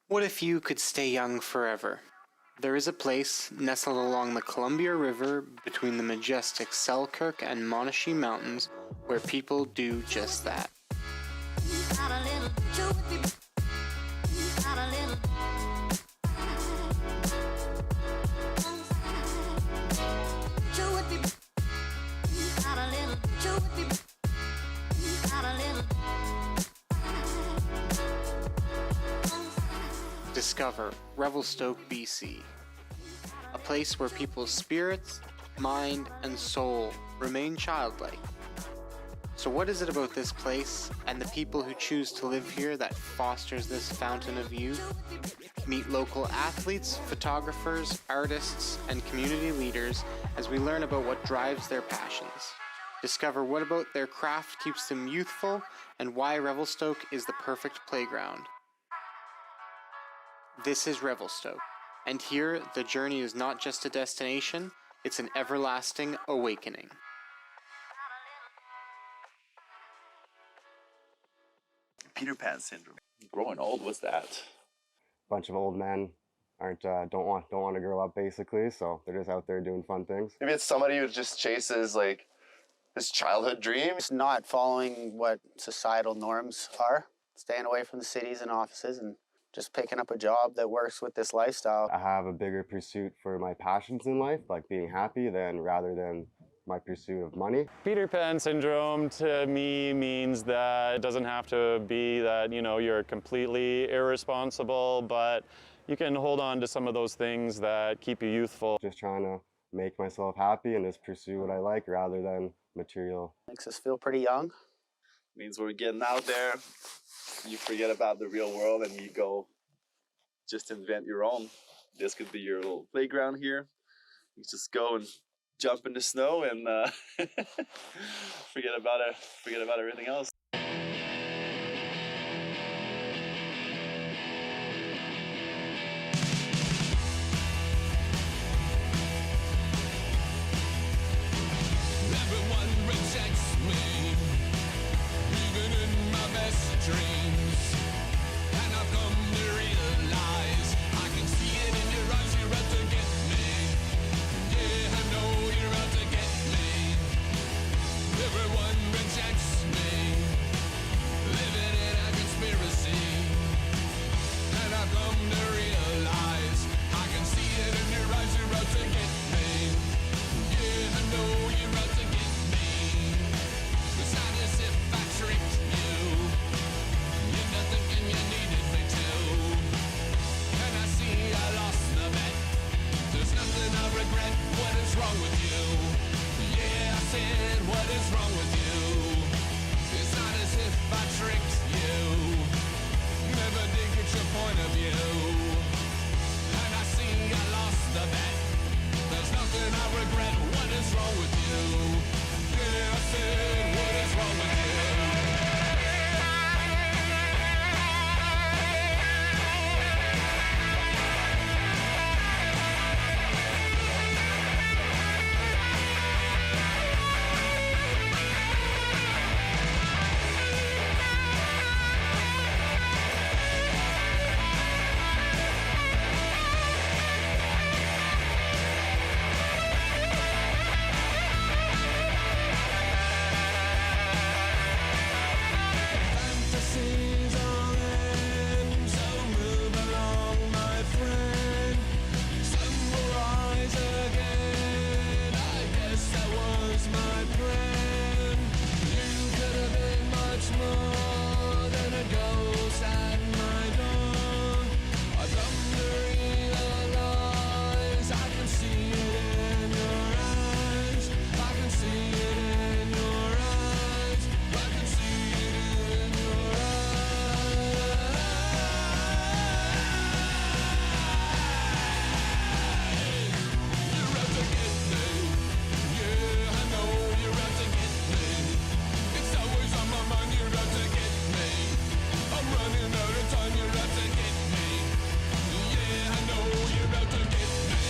What if you could stay young forever? There is a place nestled along the Columbia River between the majestic Selkirk and Monashee mountains where people do just that. Discover Revelstoke, BC, a place where people's spirits, mind, and soul remain childlike. So what is it about this place and the people who choose to live here that fosters this fountain of youth? Meet local athletes, photographers, artists, and community leaders as we learn about what drives their passions. Discover what about their craft keeps them youthful and why Revelstoke is the perfect playground. This is Revelstoke, and here the journey is not just a destination, it's an everlasting awakening. Peter Pan syndrome. Growing old, what's that? Bunch of old men don't want to grow up, basically, so they're just out there doing fun things. Maybe it's somebody who just chases like his childhood dream. It's not following what societal norms are, staying away from the cities and offices and just picking up a job that works with this lifestyle. I have a bigger pursuit for my passions in life, like being happy, rather than my pursuit of money. Peter Pan syndrome to me means that it doesn't have to be that, you're completely irresponsible, but you can hold on to some of those things that keep you youthful. Just trying to make myself happy and just pursue what I like rather than material. Makes us feel pretty young. Means we're getting out there. You forget about the real world and you go just invent your own. This could be your little playground here. You just go and jump in the snow and forget about everything else. Everyone rejects me, even in my best dreams. And I've come to realize I can see it in your eyes, you're out to get me. Yeah, I know you're out to get me. Everyone rejects me, living in a conspiracy. And I've come to realize I can see it in your eyes, you're out to get me. Yeah, I know you're out to get me. It's not as if I tricked you. You're not thinking you needed me to. And I see I lost the bet. There's nothing I regret. What is wrong with you? Yeah, I said, what is wrong with you? It's not as if I tricked you. Never did get your point of view. And I see I lost the bet. There's nothing I regret. What is wrong with you? Yeah, I said, what is wrong with you? Fantasies on end, so move along, my friend. Sun will rise again. I guess that was my plan. You could have been much more than a ghost at my door. I've come to realize I can see it in your eyes. I can see it in your eyes. I can see it in your eyes. You're out to get me. Yeah, I know you're out to get me. It's always on my mind. You're out to get me. I'm running out of time. You're out to get me. Yeah, I know you're out to get me.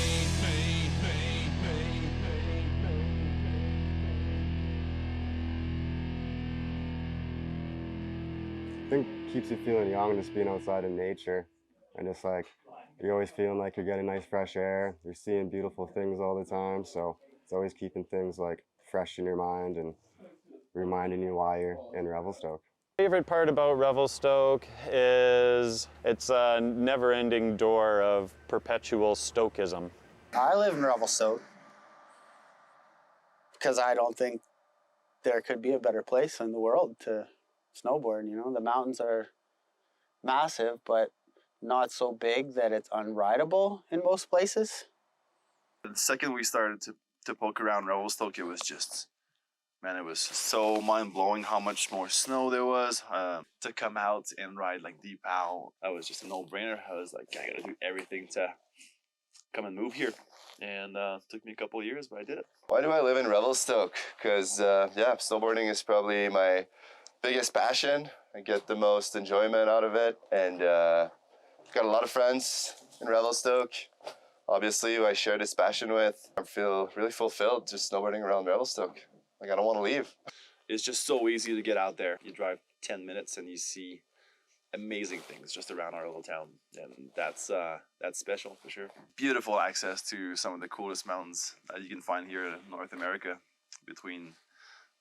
I think keeps you feeling young, just being outside in nature and just like you're always feeling like you're getting nice fresh air. You're seeing beautiful things all the time, so it's always keeping things like fresh in your mind and reminding you why you're in Revelstoke. Favorite part about Revelstoke is it's a never-ending door of perpetual Stokeism. I live in Revelstoke because I don't think there could be a better place in the world to snowboard. You know, the mountains are massive, but not so big that it's unrideable in most places. The second we started to poke around Revelstoke, it was just, man, it was so mind-blowing how much more snow there was. To come out and ride like Deep Owl, that was just a no-brainer. I was like, I gotta do everything to come and move here. And it took me a couple of years, but I did it. Why do I live in Revelstoke? Because, yeah, snowboarding is probably my biggest passion. I get the most enjoyment out of it. And got a lot of friends in Revelstoke, obviously, who I share this passion with. I feel really fulfilled just snowboarding around Revelstoke. Like, I don't want to leave. It's just so easy to get out there. You drive 10 minutes and you see amazing things just around our little town, and that's special for sure. Beautiful access to some of the coolest mountains that you can find here in North America. Between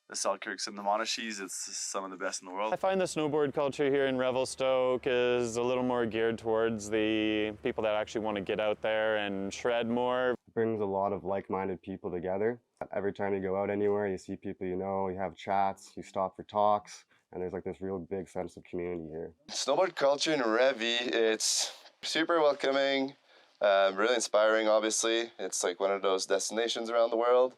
the Selkirks and the Monashees, it's some of the best in the world. I find the snowboard culture here in Revelstoke is a little more geared towards the people that actually want to get out there and shred more. It brings a lot of like-minded people together. Every time you go out anywhere, you see people you know, you have chats, you stop for talks, and there's like this real big sense of community here. Snowboard culture in Revi, it's super welcoming, really inspiring, obviously. It's like one of those destinations around the world.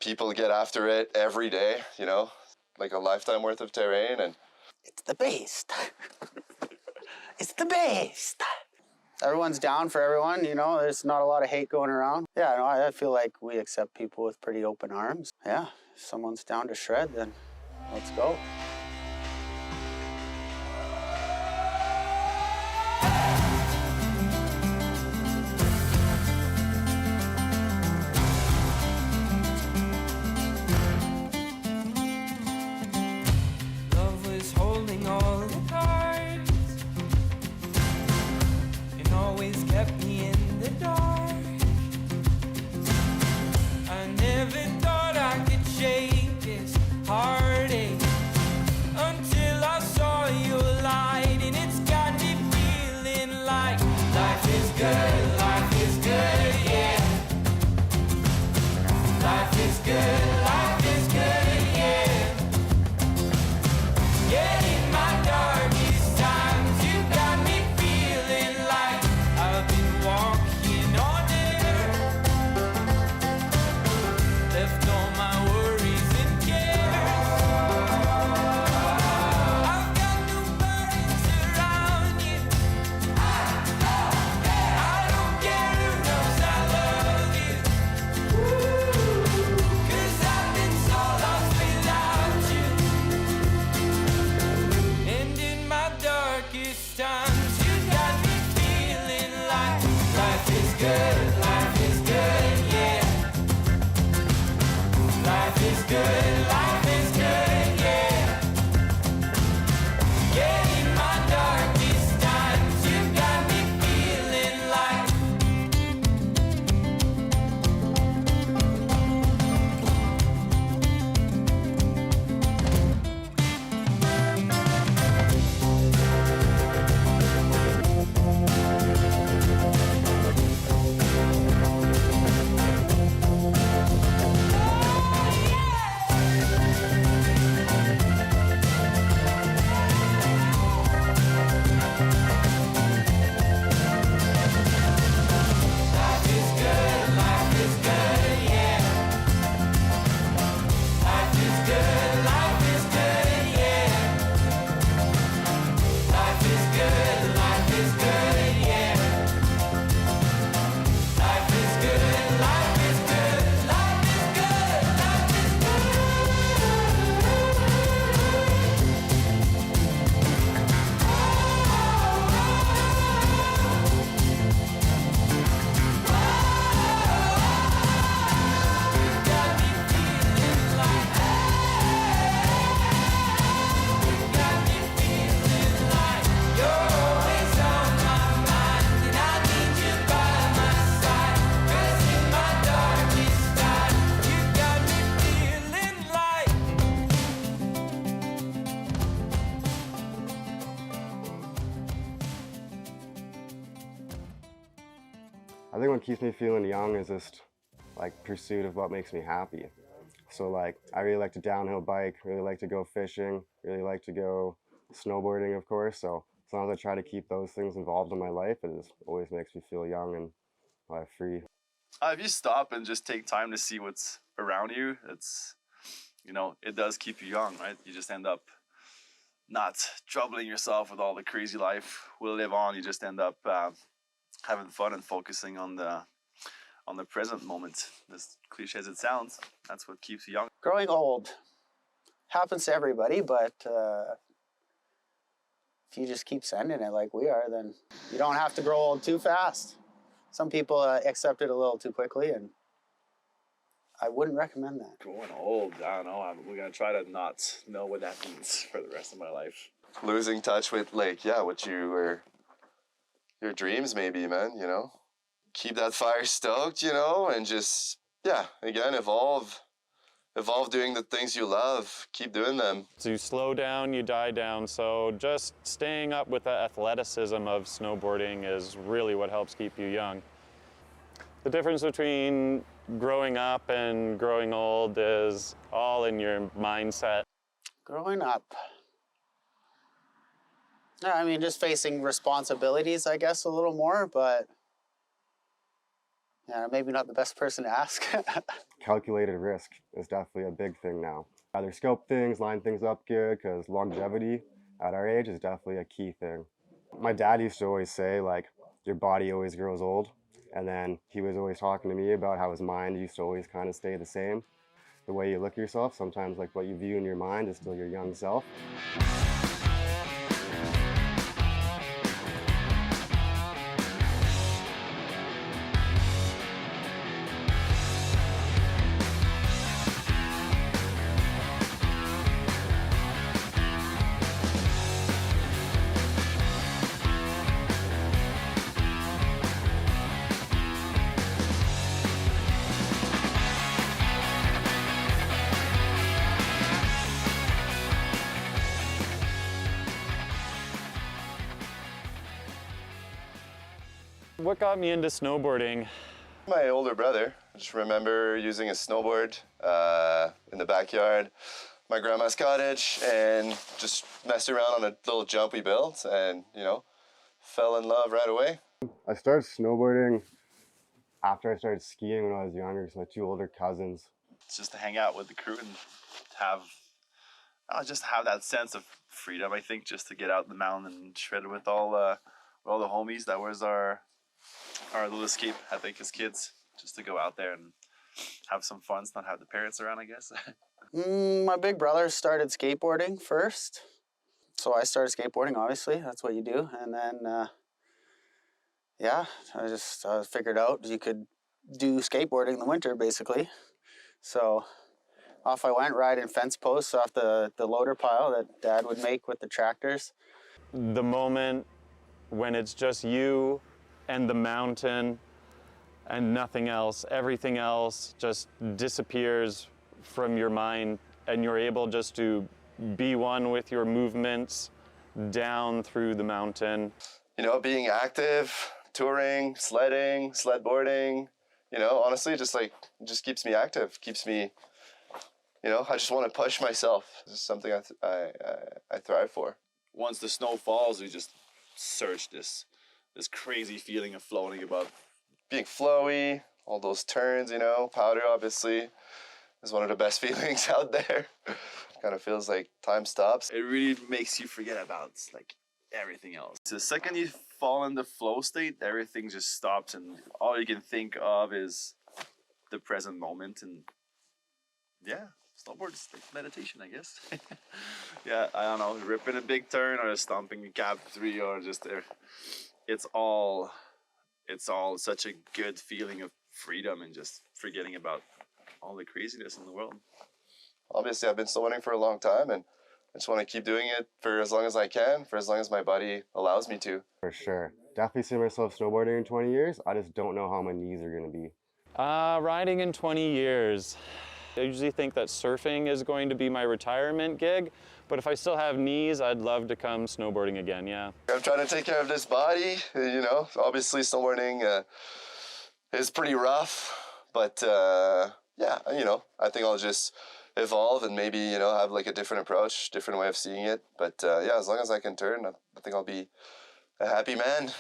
People get after it every day, you know, like a lifetime worth of terrain. And It's the best. It's the best. Everyone's down for everyone, you know, there's not a lot of hate going around. Yeah, no, I feel like we accept people with pretty open arms. Yeah, if someone's down to shred, then let's go. Love was holding all the cards and always kept me in the dark. I never thought I could shake this heartache I think what keeps me feeling young is just like pursuit of what makes me happy. So like, I really like to downhill bike, really like to go fishing, really like to go snowboarding, of course. So as long as I try to keep those things involved in my life, it just always makes me feel young and free. If you stop and just take time to see what's around you, it's, you know, it does keep you young, right? You just end up not troubling yourself with all the crazy life we live on. You just end up having fun and focusing on the present moment. As cliche as it sounds, that's what keeps you young. Growing old happens to everybody, but if you just keep sending it like we are, then you don't have to grow old too fast. Some people accept it a little too quickly, and I wouldn't recommend that. Growing old, I don't know. We're gonna try to not know what that means for the rest of my life. Losing touch with, like, yeah, what you were, your dreams maybe, man, you know? Keep that fire stoked, you know, and just, yeah, again, evolve doing the things you love, keep doing them. So you slow down, you die down, so just staying up with the athleticism of snowboarding is really what helps keep you young. The difference between growing up and growing old is all in your mindset. Growing up. Yeah, I mean, just facing responsibilities, I guess, a little more, but yeah, maybe not the best person to ask. Calculated risk is definitely a big thing now. Either scope things, line things up good, because longevity at our age is definitely a key thing. My dad used to always say, like, your body always grows old. And then he was always talking to me about how his mind used to always kind of stay the same. The way you look at yourself, sometimes like what you view in your mind is still your young self. What got me into snowboarding? My older brother, I just remember using a snowboard in the backyard, my grandma's cottage, and just messed around on a little jump we built, and, you know, fell in love right away. I started snowboarding after I started skiing when I was younger, because my two older cousins. It's just to hang out with the crew and have, just have that sense of freedom. I think just to get out in the mountain and shred with all the homies. That was our little escape, I think, as kids, just to go out there and have some fun, not have the parents around, I guess. My big brother started skateboarding first. So I started skateboarding, obviously. That's what you do. And then, yeah, I just figured out you could do skateboarding in the winter, basically. So off I went, riding fence posts off the loader pile that Dad would make with the tractors. The moment when it's just you and the mountain and nothing else, everything else just disappears from your mind, and you're able just to be one with your movements down through the mountain. You know, being active, touring, sledding, sled-boarding, you know, honestly, just keeps me active, keeps me, you know, I just want to push myself. This is something I thrive for. Once the snow falls, we just search this crazy feeling of floating above. Being flowy, all those turns, you know, powder obviously is one of the best feelings out there. Kind of feels like time stops. It really makes you forget about like everything else. So the second you fall in the flow state, everything just stops and all you can think of is the present moment. And yeah, snowboard is like meditation, I guess. Yeah, I don't know, ripping a big turn or stomping a cab 3 or just there. It's all such a good feeling of freedom and just forgetting about all the craziness in the world. Obviously, I've been snowboarding for a long time, and I just want to keep doing it for as long as I can, for as long as my body allows me to. For sure. Definitely see myself snowboarding in 20 years. I just don't know how my knees are going to be. Riding in 20 years. I usually think that surfing is going to be my retirement gig, but if I still have knees, I'd love to come snowboarding again, yeah. I'm trying to take care of this body, you know, obviously snowboarding is pretty rough, but yeah, you know, I think I'll just evolve and maybe, you know, have like a different approach, different way of seeing it. But yeah, as long as I can turn, I think I'll be a happy man.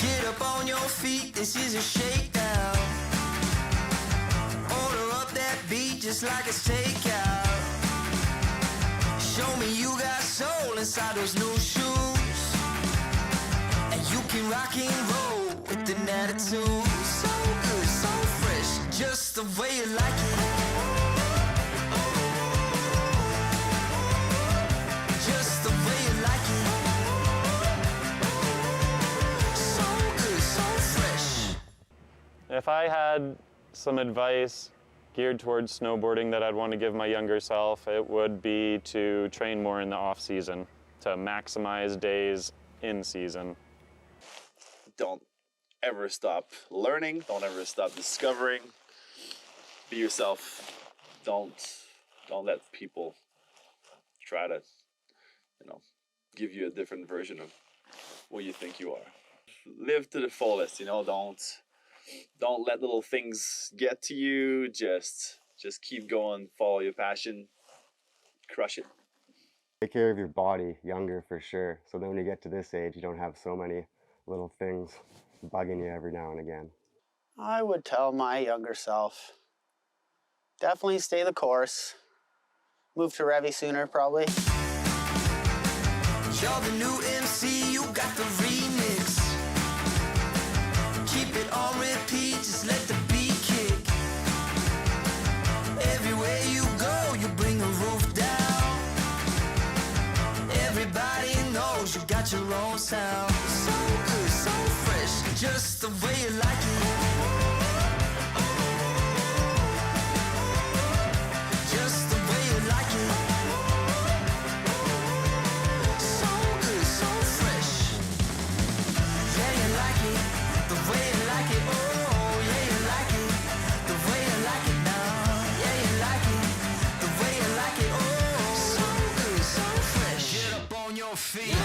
Get up on your feet, this is a shakedown. Order up that beat just like it's takeout. Show me you got soul inside those new shoes, and you can rock and roll with an attitude. So good, so fresh, just the way you like it. Just the way you like it. So good, so fresh. If I had some advice geared towards snowboarding that I'd want to give my younger self, it would be to train more in the off season, to maximize days in season. Don't ever stop learning. Don't ever stop discovering. Be yourself. Don't let people try to, you know, give you a different version of what you think you are. Live to the fullest, you know, don't let little things get to you. Just keep going, follow your passion, crush it. Take care of your body younger for sure. So then when you get to this age, you don't have so many little things bugging you every now and again. I would tell my younger self, definitely stay the course. Move to Revy sooner, probably. You're the new MC, you got the remix. Keep it on repeat, just let the beat kick. Everywhere you go, you bring the roof down. Everybody knows you got your own sound. So good, so fresh, just the way you like it. Just the way you like it. So good, so fresh. Yeah, you like it, the way you like it. Oh, yeah, you like it, the way you like it now. Yeah, you like it, the way you like it. Oh, so good, so fresh. Get up on your feet.